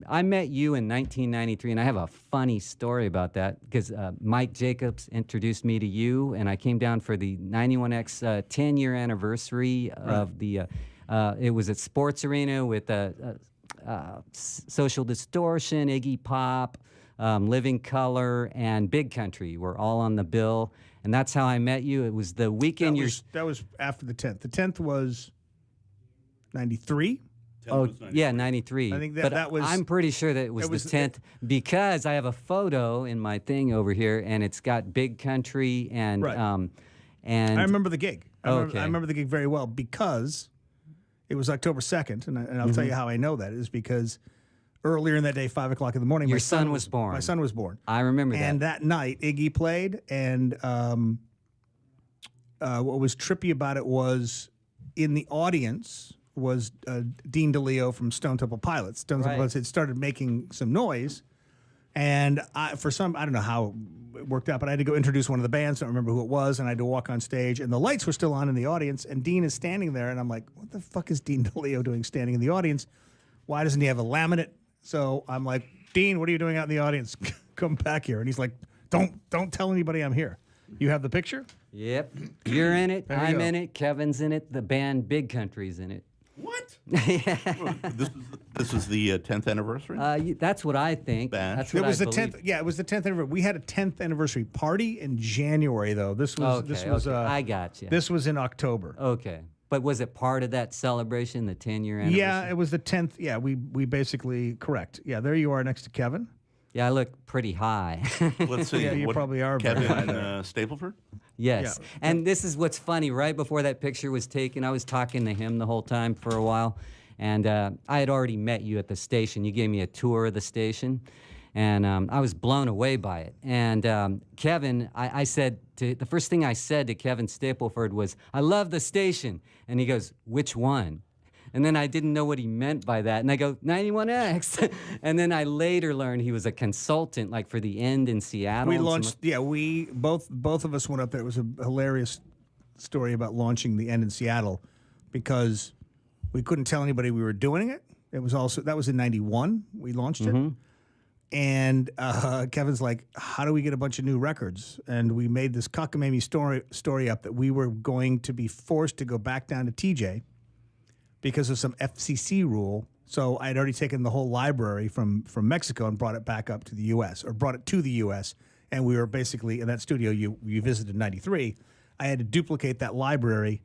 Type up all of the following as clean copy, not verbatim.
I met you in 1993, and I have a funny story about that because Mike Jacobs introduced me to you, and I came down for the 91X 10-year anniversary of the. It was at Sports Arena with Social Distortion, Iggy Pop, Living Color, and Big Country were all on the bill, and that's how I met you. It was the weekend. That was after the 10th. The 10th was 93. Oh, yeah, 93. I think that, but that was... I'm pretty sure that it was the 10th because I have a photo in my thing over here, and it's got Big Country and... Right. And I remember the gig. I Okay. remember the gig very well because it was October 2nd, and I'll tell you how I know that is because earlier in that day, 5 o'clock in the morning, Your my son was born. My son was born. I remember that. And that night, Iggy played, and what was trippy about it was in the audience was Dean DeLeo from Stone Temple Pilots. Stone Temple Pilots had started making some noise, and I don't know how it worked out, but I had to go introduce one of the bands. I don't remember who it was, and I had to walk on stage, and the lights were still on in the audience, and Dean is standing there, and I'm like, what the fuck is Dean DeLeo doing standing in the audience? Why doesn't he have a laminate? So I'm like, Dean, what are you doing out in the audience? Come back here. And he's like, don't tell anybody I'm here. You have the picture? Yep. You're in it. I'm go. in it. Kevin's in it. The band Big Country's in it. What? Well, this is the 10th anniversary? That's what I think. Bash. That's what It was I the believe. 10th. Yeah, it was the 10th anniversary. We had a 10th anniversary party in January, though. This was Okay. I got you. This was in October. Okay. But was it part of that celebration, the 10-year anniversary? Yeah, it was the 10th. Yeah, we basically correct. Yeah, there you are next to Kevin. Yeah, I look pretty high. Let's see. Yeah, you probably are very Kevin high Stapleford? Yes. Yeah. And this is what's funny. Right before that picture was taken, I was talking to him the whole time for a while. And I had already met you at the station. You gave me a tour of the station. And I was blown away by it. And Kevin, I said, the first thing I said to Kevin Stapleford was, I love the station. And he goes, which one? And then I didn't know what he meant by that. And I go, 91X. And then I later learned he was a consultant, like for the End in Seattle. We and launched. Yeah, we both of us went up there. It was a hilarious story about launching the End in Seattle because we couldn't tell anybody we were doing it. It was also that was in '91. We launched it. And Kevin's like, how do we get a bunch of new records? And we made this cockamamie story up that we were going to be forced to go back down to TJ because of some FCC rule. So I had already taken the whole library from Mexico and brought it back up to the U.S. or brought it to the U.S. And we were basically in that studio you visited in '93. I had to duplicate that library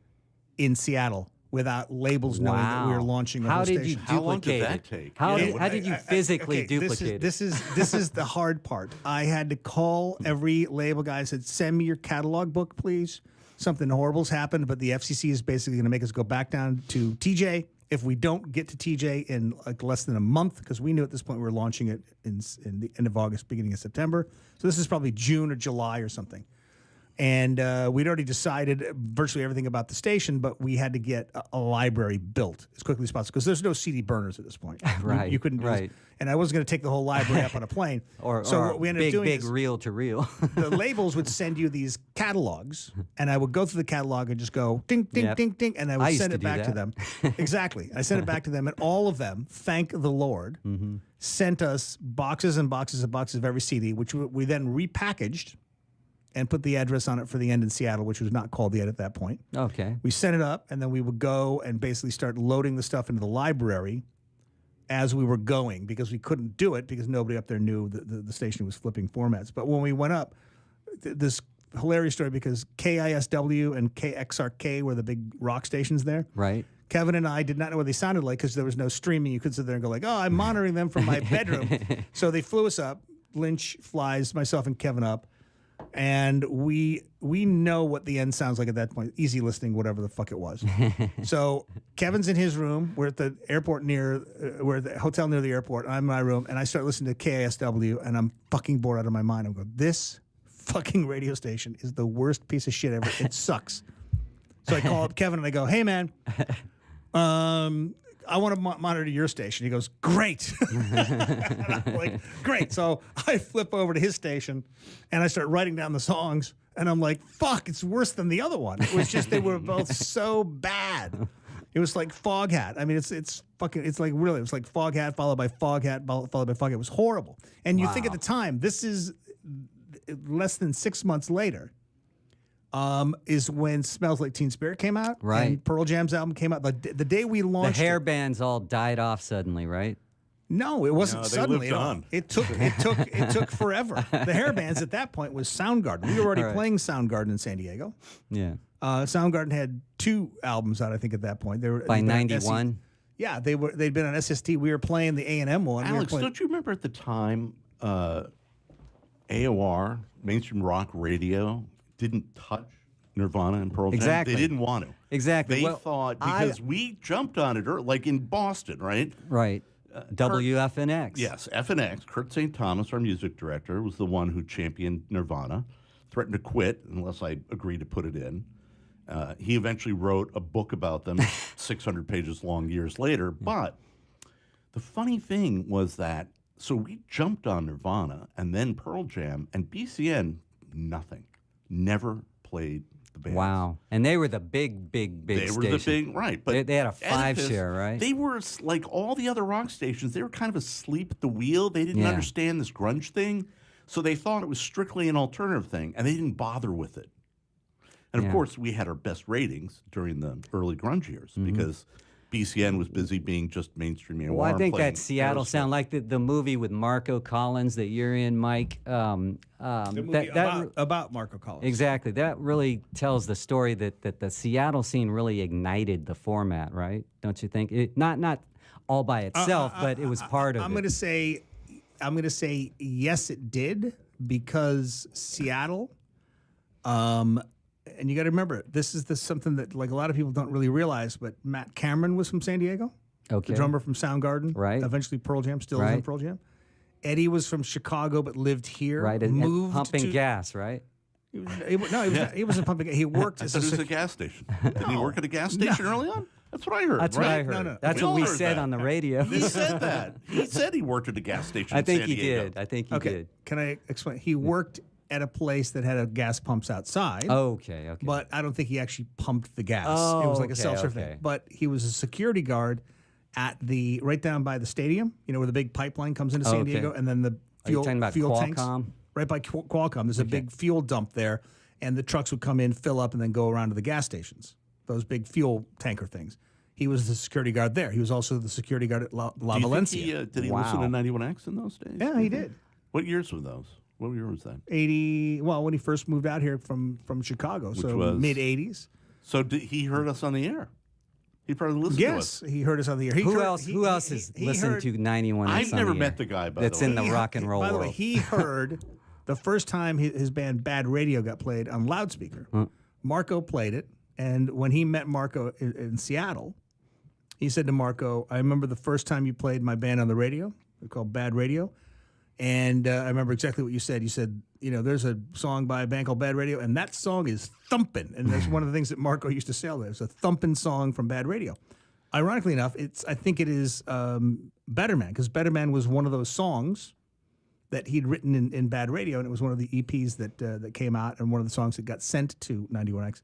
in Seattle without labels knowing that we were launching the How whole did station. you How long did duplicate that it? take? How did you physically duplicate it? This is the hard part. I had to call every label guy and said, send me your catalog book, please. Something horrible's happened, but the FCC is basically going to make us go back down to TJ. If we don't get to TJ in like less than a month, because we knew at this point we were launching it in the end of August, beginning of September. So this is probably June or July or something. And we'd already decided virtually everything about the station, but we had to get a library built as quickly as possible because there's no CD burners at this point. Right, You couldn't do right. this. And I wasn't going to take the whole library up on a plane. Or what we ended up doing big is reel to reel. the labels would send you these catalogs, and I would go through the catalog and just go ding, ding, Yep. ding, ding, and I I would used send to it do back to that. them. Exactly. I sent it back to them, and all of them, thank the Lord, sent us boxes and boxes and boxes of every CD, which we then repackaged and put the address on it for the End in Seattle, which was not called the End at that point. Okay. We sent it up, and then we would go and basically start loading the stuff into the library as we were going because we couldn't do it because nobody up there knew the station was flipping formats. But when we went up, this hilarious story because KISW and KXRK were the big rock stations there. Right. Kevin and I did not know what they sounded like because there was no streaming. You could sit there and go like, oh, I'm monitoring them from my bedroom. So they flew us up. Lynch flies myself and Kevin up. And we know what the End sounds like at that point. Easy listening, whatever the fuck it was. So Kevin's in his room. We're at the airport we're at the hotel near the airport. I'm in my room, and I start listening to KISW, and I'm fucking bored out of my mind. I'm going, this fucking radio station is the worst piece of shit ever. It sucks. So I call up Kevin and I go, hey man, I want to monitor your station. He goes, great. And I'm like, great. So I flip over to his station and I start writing down the songs. And I'm like, fuck, it's worse than the other one. It was just they were both so bad. It was like Foghat. I mean, it's fucking. It's like really. It was like Foghat followed by Foghat followed by Foghat. It was horrible. And you think at the time, this is less than 6 months later. Is when Smells Like Teen Spirit came out, Right. And Pearl Jam's album came out. The day we The launched, hair bands all died off suddenly, right? No, it wasn't No, they suddenly. lived at all. on. It took forever. The hair bands at that point was Soundgarden. We were already playing Soundgarden in San Diego. Yeah. Soundgarden had 2 albums out, I think, at that point. They were By they'd been on '91. Yeah, they'd been on SST. We were playing the A&M one. Alex, we were don't you remember at the time AOR, mainstream rock radio, didn't touch Nirvana and Pearl Jam? Exactly. They didn't want to. Exactly. They Well, thought, because we jumped on it, like in Boston, right? Right. WFNX. Yes, FNX, Kurt St. Thomas, our music director, was the one who championed Nirvana, threatened to quit unless I agreed to put it in. He eventually wrote a book about them, 600 pages long years later. But the funny thing was that, so we jumped on Nirvana and then Pearl Jam, and BCN, nothing. Never played the band. Wow. And they were the big They were the station. big, right. But They had a 5 Edifice, share, right? They were like all the other rock stations. They were kind of asleep at the wheel. They didn't Yeah. understand this grunge thing. So they thought it was strictly an alternative thing, and they didn't bother with it. And of Yeah. course, we had our best ratings during the early grunge years because BCN was busy being just mainstream AOR. Well, I think playing that Seattle Aerosmith. sound like the movie with Marco Collins that you're in, Mike. the movie about Marco Collins. Exactly. That really tells the story that the Seattle scene really ignited the format, right? Don't you think? Not all by itself, but it was part of I'm it. going to say yes, it did, because Seattle. And you got to remember, this is something that like a lot of people don't really realize. But Matt Cameron was from San Diego, Okay. the drummer from Soundgarden, Right. Eventually Pearl Jam, still is in Right. Pearl Jam. Eddie was from Chicago but lived here. Right. And moved pumping to, gas, right? He wasn't pumping gas. He worked I as thought it was a a gas station. Did he work at a gas station early on? That's what I heard. That's right? what I heard. No. That's We what all we heard said that. on the radio. He said that. He said he worked at a gas station I in think San he Diego. did. I think he Okay, did. can I explain? He worked at a place that had a gas pumps outside. Okay. But I don't think he actually pumped the gas. Oh, it was like a okay, self-serve okay. thing. But he was a security guard at the right down by the stadium. You know where the big pipeline comes into San Okay. Diego, and then the Are you fuel talking about fuel tanks. Qualcomm? Right by Qualcomm, there's a big fuel dump there, and the trucks would come in, fill up, and then go around to the gas stations. Those big fuel tanker things. He was the security guard there. He was also the security guard at La Do you think Valencia. did he listen Wow. to 91X in those days? Yeah, he did. What years were those? What year was that? 80. Well, when he first moved out here from Chicago, so was- mid 80s. So he heard us on the air. He probably listened to us. Yes, he heard us on the air. He Who heard- else? he- Who else he- has he listened heard- to 91? I've X on never the met air? the guy, by That's the way. in the rock and roll By the way, world. he heard the first time his band Bad Radio got played on loudspeaker. Marco played it, and when he met Marco in Seattle, he said to Marco, "I remember the first time you played my band on the radio. They're called Bad Radio." And I remember exactly what you said. You said, there's a song by a band called Bad Radio, and that song is thumping. And that's one of the things that Marco used to sell there. It's a thumping song from Bad Radio. Ironically enough, I think it is Better Man, because Better Man was one of those songs that he'd written in Bad Radio, and it was one of the EPs that came out, and one of the songs that got sent to 91X.